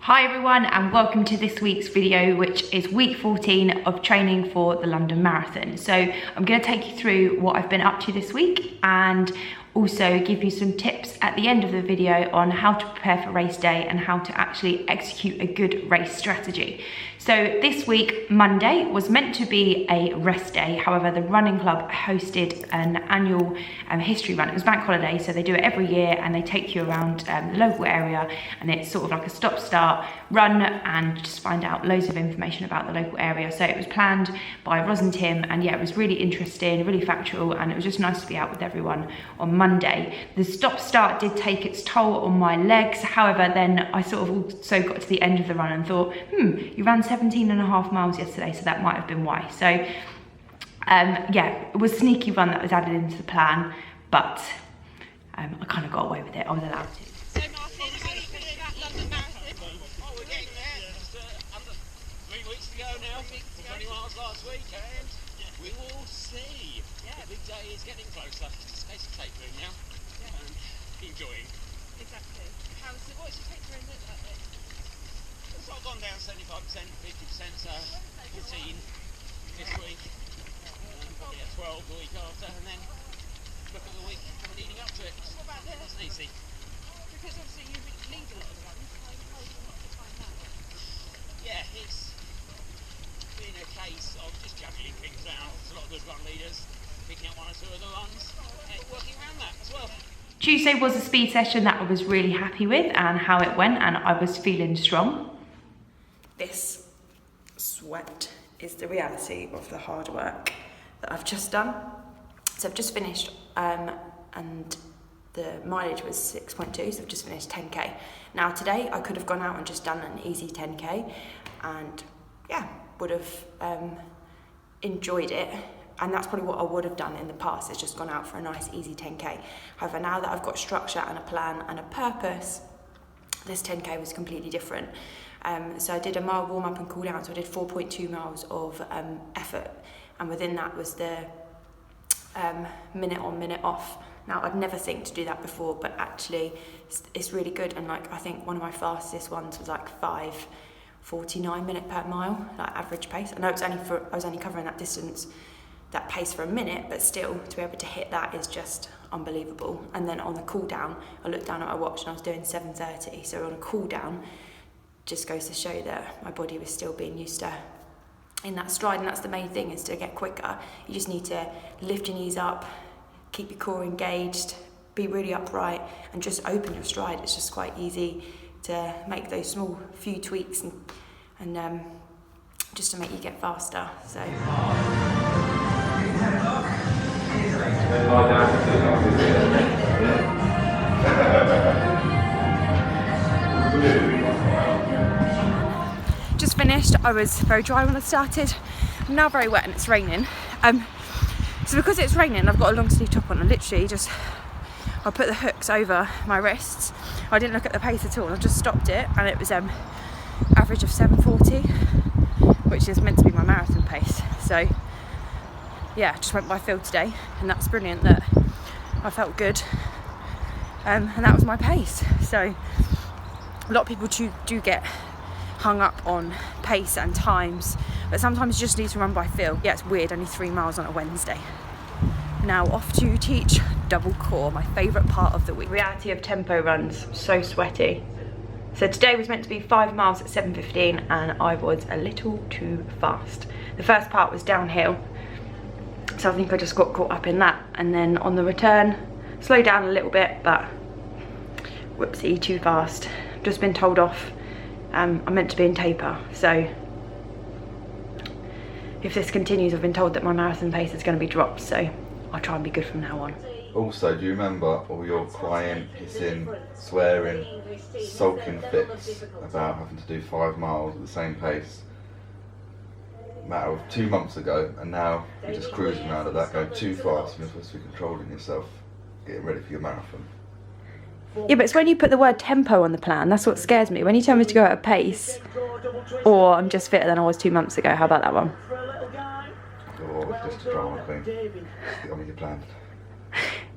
Hi everyone and welcome to this week's video, which is week 14 of training for the London Marathon. So I'm going to take you through what I've been up to this week and also give you some tips at the end of the video on how to prepare for race day and how to actually execute a good race strategy. So this week, Monday, was meant to be a rest day. However, the running club hosted an annual history run. It was bank holiday, so they do it every year and they take you around the local area, and it's sort of like a stop-start run and just find out loads of information about the local area. So it was planned by Ros and Tim, and yeah, it was really interesting, really factual, and it was just nice to be out with everyone on Monday. The stop-start did take its toll on my legs. However, then I sort of also got to the end of the run and thought, you ran 17.5 miles yesterday, so that might have been why. So yeah, it was a sneaky run that was added into the plan, but I kind of got away with it. I was allowed to. So Martin, how are you feeling about London Marathon? Oh, we're getting there. Just under 3 weeks to go now. 20 miles last week, and we will see. Yeah, the big day is getting closer. Just a case of tapering now, and enjoying. Exactly. What's your tapering look like then? It's all gone down 75%, 50%, 14 this week, probably a 12 the week after, and then look at the week leading up to it. What about this? It's easy. Because obviously you lead a lot of runs, how are you not to find that? Yeah, it's been a case of just juggling things out. There's a lot of good run leaders, picking up 1 or 2 of the runs, and working around that as well. Tuesday was a speed session that I was really happy with and how it went, and I was feeling strong. This sweat is the reality of the hard work that I've just done. So I've just finished and the mileage was 6.2, so I've just finished 10k. Now today I could have gone out and just done an easy 10k and yeah, would have enjoyed it. And that's probably what I would have done in the past, is just gone out for a nice easy 10k. However, now that I've got structure and a plan and a purpose, this 10k was completely different. So I did a mile warm up and cool down, so I did 4.2 miles of effort, and within that was the minute on, minute off. Now I'd never think to do that before, but actually it's really good. And like, I think one of my fastest ones was like 5:49 minute per mile, like average pace. I know I was only covering that distance, that pace for a minute, but still to be able to hit that is just unbelievable. And then on the cool down, I looked down at my watch and I was doing 7:30. So on a cool down, just goes to show that my body was still being used to in that stride. And that's the main thing, is to get quicker. You just need to lift your knees up, keep your core engaged, be really upright, and just open your stride. It's just quite easy to make those small few tweaks and just to make you get faster. So. Just finished. I was very dry when I started. I'm now very wet and it's raining. So because it's raining, I've got a long sleeve top on. I literally I put the hooks over my wrists. I didn't look at the pace at all. I just stopped it, and it was average of 7:40, which is meant to be my marathon pace. So yeah, just went by feel today, and that's brilliant that I felt good, and that was my pace. So a lot of people do get hung up on pace and times, but sometimes you just need to run by feel. Yeah, it's weird, only 3 miles on a Wednesday. Now off to teach double core, my favourite part of the week. Reality of tempo runs, so sweaty. So today was meant to be 5 miles at 7:15, and I was a little too fast. The first part was downhill, so I think I just got caught up in that, and then on the return slowed down a little bit, but whoopsie, too fast. Just been told off. I'm meant to be in taper, so if this continues, I've been told that my marathon pace is going to be dropped, so I'll try and be good from now on. Also, do you remember all your crying, hissing, swearing, sulking fits about having to do 5 miles at the same pace a matter of 2 months ago, and now you're just cruising around at that, going too fast, you're supposed to be controlling yourself, getting ready for your marathon? Yeah, but it's when you put the word tempo on the plan, that's what scares me. When you tell me to go at a pace, or I'm just fitter than I was 2 months ago, how about that one? Or just a drama queen. Get on with your plan.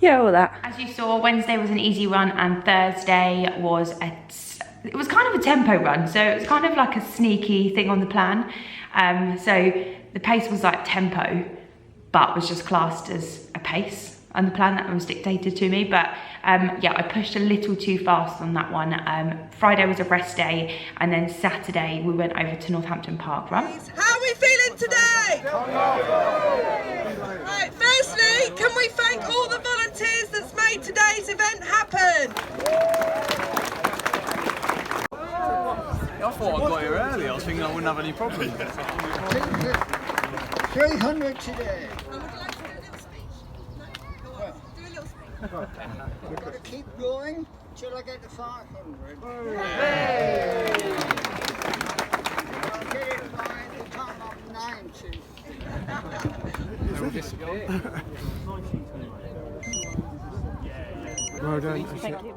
Yeah, all that. As you saw, Wednesday was an easy run and Thursday was a it was kind of a tempo run, so it was kind of like a sneaky thing on the plan. So the pace was like tempo, but was just classed as a pace on the plan that was dictated to me. But yeah, I pushed a little too fast on that one. Friday was a rest day, and then Saturday we went over to Northampton Parkrun. How are we feeling today? Right, firstly, can we thank all the volunteers that's made today's event happen? I thought I got here early. I was thinking I wouldn't have any problems. 300 today. I would like to do a little speech. No? Go on, do a little speech. We've got to keep going till I get to 500. I'll get it by the time I'm 90. Well done. Thank you.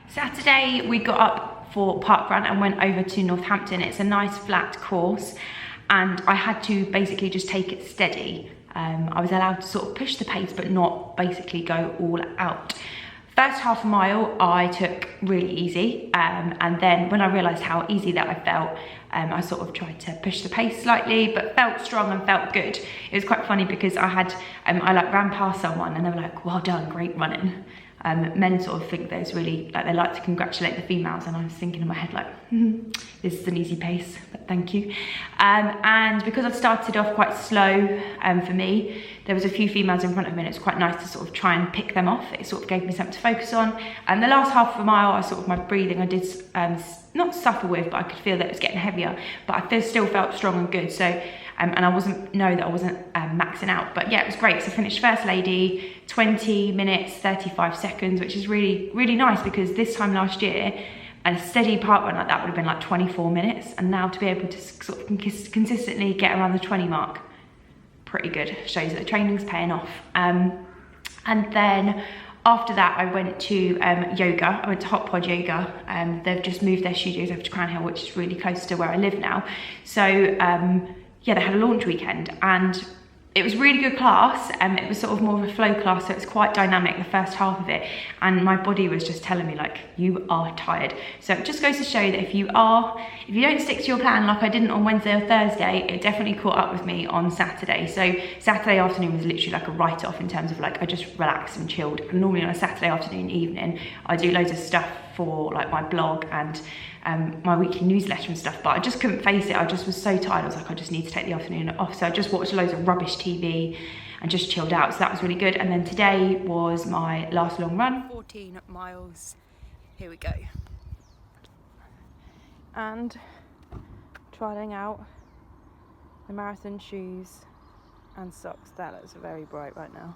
Saturday we got up for Parkrun and went over to Northampton. It's a nice flat course, and I had to basically just take it steady. I was allowed to sort of push the pace but not basically go all out. First half a mile I took really easy, and then when I realised how easy that I felt, I sort of tried to push the pace slightly, but felt strong and felt good. It was quite funny because I had I like ran past someone and they were like, well done, great running. Men sort of think there's really, like, they like to congratulate the females, and I was thinking in my head like, this is an easy pace, but thank you. And because I've started off quite slow, for me, there was a few females in front of me, and it's quite nice to sort of try and pick them off. It sort of gave me something to focus on. And the last half of a mile, I sort of, my breathing, I did not suffer with, but I could feel that it was getting heavier, but I still felt strong and good. So and I wasn't maxing out, but yeah, it was great. So I finished first lady, 20 minutes, 35 seconds, which is really, really nice, because this time last year, a steady park run like that would have been like 24 minutes. And now to be able to sort of consistently get around the 20 mark, pretty good. Shows that the training's paying off. And then after that, I went to yoga. I went to Hot Pod Yoga. They've just moved their studios over to Crown Hill, which is really close to where I live now. So yeah, they had a launch weekend, and it was really good class. It was sort of more of a flow class, so it's quite dynamic, the first half of it, and my body was just telling me like, you are tired. So it just goes to show that if you don't stick to your plan like I didn't on Wednesday or Thursday, it definitely caught up with me on Saturday. So Saturday afternoon was literally like a write-off in terms of like, I just relaxed and chilled. And normally on a Saturday afternoon, evening, I do loads of stuff for like my blog and my weekly newsletter and stuff, but I just couldn't face it. I just was so tired. I was like, I just need to take the afternoon off. So I just watched loads of rubbish TV and just chilled out. So that was really good. And then today was my last long run. 14 miles. Here we go. And trialing out the marathon shoes and socks. That looks very bright right now.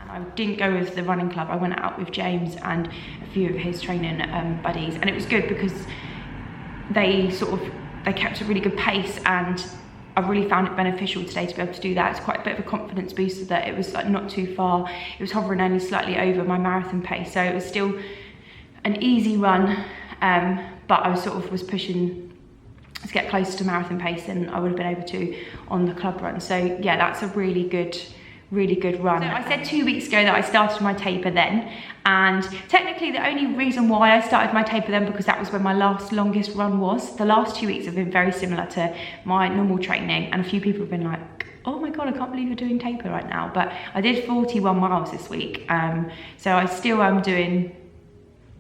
I didn't go with the running club. I went out with James and a few of his training buddies, and it was good because they kept a really good pace, and I really found it beneficial today to be able to do that. It's quite a bit of a confidence booster that it was like not too far. It was hovering only slightly over my marathon pace, so it was still an easy run, but I was pushing to get closer to marathon pace than I would have been able to on the club run. So yeah, that's a really good run. So I said 2 weeks ago that I started my taper then, and technically the only reason why I started my taper then, because that was when my longest run was. The last 2 weeks have been very similar to my normal training, and a few people have been like, oh my god, I can't believe you're doing taper right now. But I did 41 miles this week, so I still am doing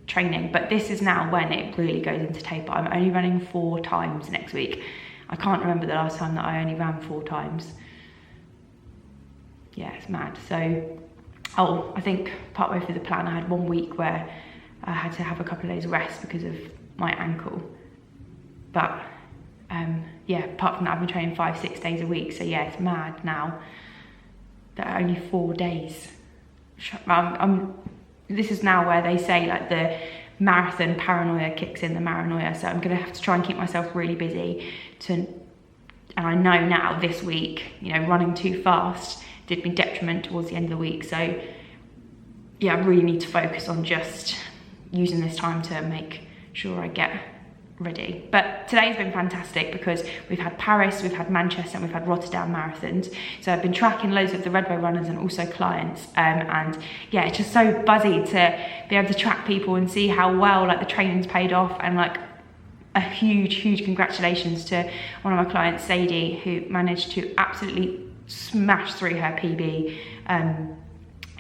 training, but this is now when it really goes into taper. I'm only running 4 times next week. I can't remember the last time that I only ran 4 times. Yeah, it's mad. So, I think partway through the plan, I had 1 week where I had to have a couple of days rest because of my ankle. But yeah, apart from that, I've been training 5-6 days a week. So yeah, it's mad now that only 4 days. This is now where they say like the marathon paranoia kicks in, the paranoia. So I'm gonna have to try and keep myself really busy and I know now this week, you know, running too fast did me detriment towards the end of the week. So yeah, I really need to focus on just using this time to make sure I get ready. But today's been fantastic because we've had Paris, we've had Manchester, and we've had Rotterdam marathons. So I've been tracking loads of the Redway runners and also clients, and yeah, it's just so buzzy to be able to track people and see how well like the training's paid off. And like a huge congratulations to one of my clients, Sadie, who managed to absolutely smash through her PB.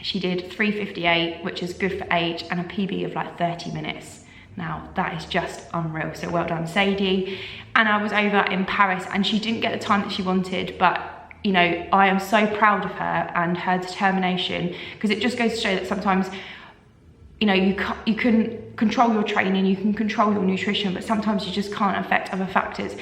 She did 3:58, which is good for age, and a PB of like 30 minutes. Now that is just unreal, so well done Sadie. And I was over in Paris and she didn't get the time that she wanted, but you know, I am so proud of her and her determination, because it just goes to show that sometimes, you know, you can control your training, you can control your nutrition, but sometimes you just can't affect other factors.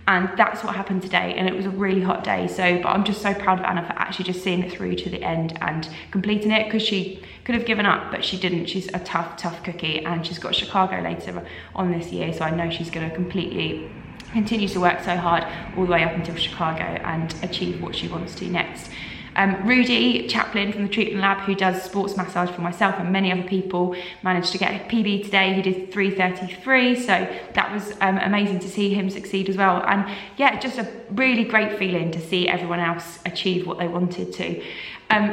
And that's what happened today, and it was a really hot day. So, but I'm just so proud of Anna for actually just seeing it through to the end and completing it, because she could have given up, but she didn't. She's a tough cookie, and she's got Chicago later on this year, so I know she's going to completely continue to work so hard all the way up until Chicago and achieve what she wants to next. Rudy Chaplin from the Treatment Lab, who does sports massage for myself and many other people, managed to get a PB today. He did 3:33, so that was amazing to see him succeed as well. And yeah, just a really great feeling to see everyone else achieve what they wanted to.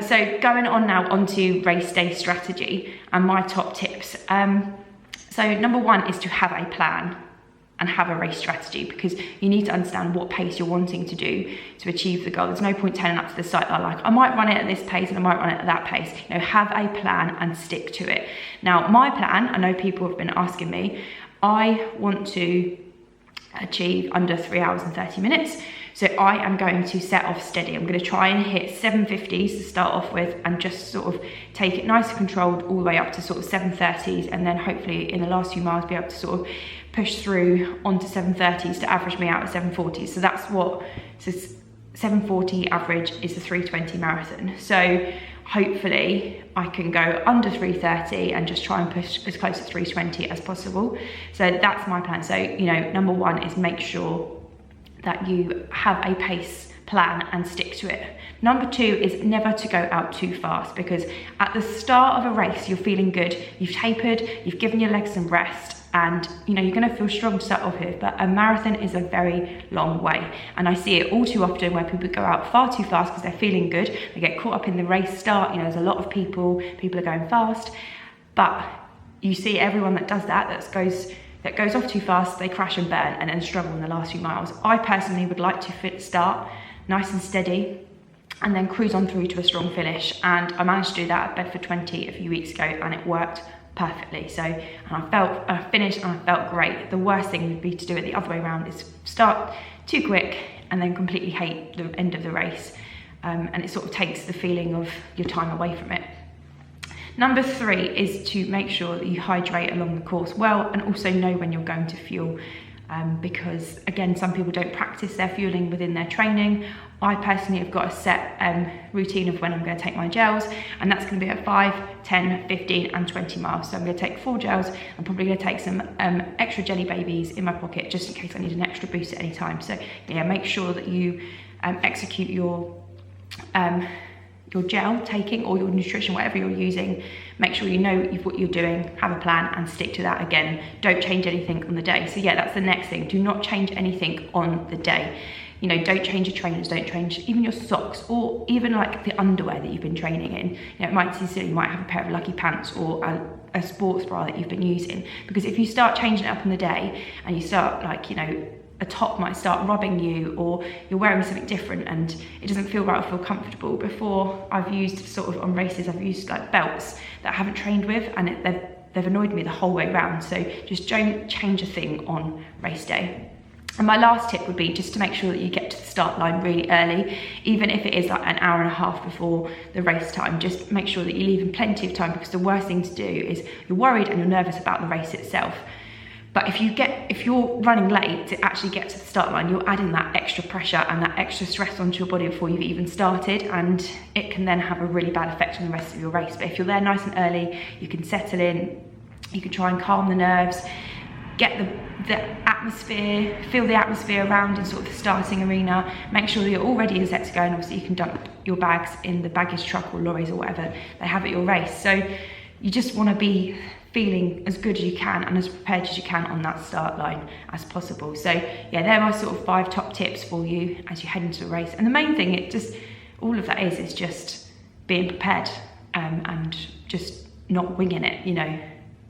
So going on now onto race day strategy and my top tips. So number one is to have a plan and have a race strategy, because you need to understand what pace you're wanting to do to achieve the goal. There's no point turning up to the site that like, I might run it at this pace and I might run it at that pace. You know, have a plan and stick to it. Now, my plan, I know people have been asking me, I want to achieve under 3 hours and 30 minutes. So I am going to set off steady. I'm going to try and hit 750s to start off with, and just sort of take it nice and controlled all the way up to sort of 730s, and then hopefully in the last few miles be able to sort of push through onto 730s to average me out at 740s. So that's what, so 740 average is the 320 marathon. So hopefully I can go under 330 and just try and push as close to 320 as possible. So that's my plan. So, you know, number one is make sure that you have a pace plan and stick to it. Number two is never to go out too fast, because at the start of a race, you're feeling good, you've tapered, you've given your legs some rest, and you know, you're gonna feel strong to start off with, but a marathon is a very long way. And I see it all too often where people go out far too fast because they're feeling good, they get caught up in the race start, you know, there's a lot of people are going fast, but you see everyone that does that, that goes off too fast, they crash and burn and then struggle in the last few miles. I personally would like to start nice and steady and then cruise on through to a strong finish. And I managed to do that at Bedford 20 a few weeks ago, and it worked perfectly. So, and I finished and I felt great. The worst thing would be to do it the other way around, is start too quick and then completely hate the end of the race. And it sort of takes the feeling of your time away from it. Number three is to make sure that you hydrate along the course well, and also know when you're going to fuel, because again, some people don't practice their fueling within their training. I personally have got a set routine of when I'm going to take my gels, and that's going to be at 5, 10, 15 and 20 miles. So I'm going to take 4 gels. I'm probably going to take some extra jelly babies in my pocket just in case I need an extra boost at any time. So yeah, make sure that you execute your gel taking or your nutrition, whatever you're using. Make sure you know what you're doing, have a plan and stick to that. Again, don't change anything on the day. So yeah, that's the next thing. Do not change anything on the day. You know, don't change your trainers, don't change even your socks, or even like the underwear that you've been training in. You know, it might seem silly, you might have a pair of lucky pants or a sports bra that you've been using, because if you start changing it up on the day and you start like, you know, a top might start rubbing you, or you're wearing something different and it doesn't feel right or feel comfortable. Before, I've used sort of on races, I've used like belts that I haven't trained with, and they've annoyed me the whole way around. So just don't change a thing on race day. And my last tip would be just to make sure that you get to the start line really early, even if it is like an hour and a half before the race time. Just make sure that you leave in plenty of time, because the worst thing to do is you're worried and you're nervous about the race itself. But if you're running late to actually get to the start line, you're adding that extra pressure and that extra stress onto your body before you've even started, and it can then have a really bad effect on the rest of your race. But if you're there nice and early, you can settle in, you can try and calm the nerves, get the atmosphere, feel the atmosphere around in sort of the starting arena, make sure that you're all ready and set to go, and obviously you can dump your bags in the baggage truck or lorries or whatever they have at your race. So you just want to be feeling as good as you can and as prepared as you can on that start line as possible. So yeah, there are sort of 5 top tips for you as you head into a race. And the main thing, all of that is just being prepared, and just not winging it, you know,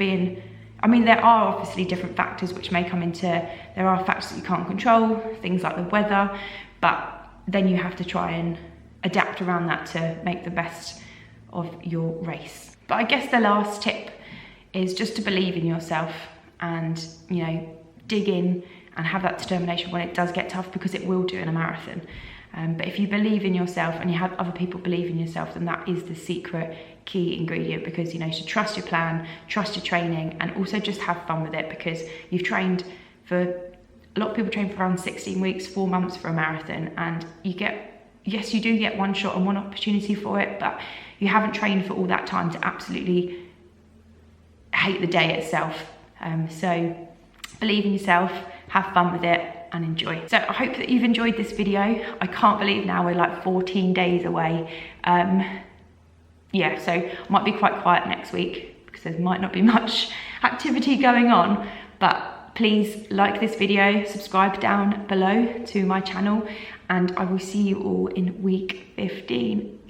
I mean, there are obviously different factors which may come into, there are factors that you can't control, things like the weather, but then you have to try and adapt around that to make the best of your race. But I guess the last tip is just to believe in yourself and, you know, dig in and have that determination when it does get tough, because it will do in a marathon. But if you believe in yourself and you have other people believe in yourself, then that is the secret key ingredient, because, you know, to trust your plan, trust your training, and also just have fun with it, because you've trained for, a lot of people train for around 16 weeks, 4 months for a marathon, and yes, you do get one shot and one opportunity for it, but you haven't trained for all that time to absolutely hate the day itself. So believe in yourself, have fun with it, and enjoy. So I hope that you've enjoyed this video. I can't believe now we're like 14 days away. Yeah, so I might be quite quiet next week because there might not be much activity going on, but please like this video, subscribe down below to my channel, and I will see you all in week 15.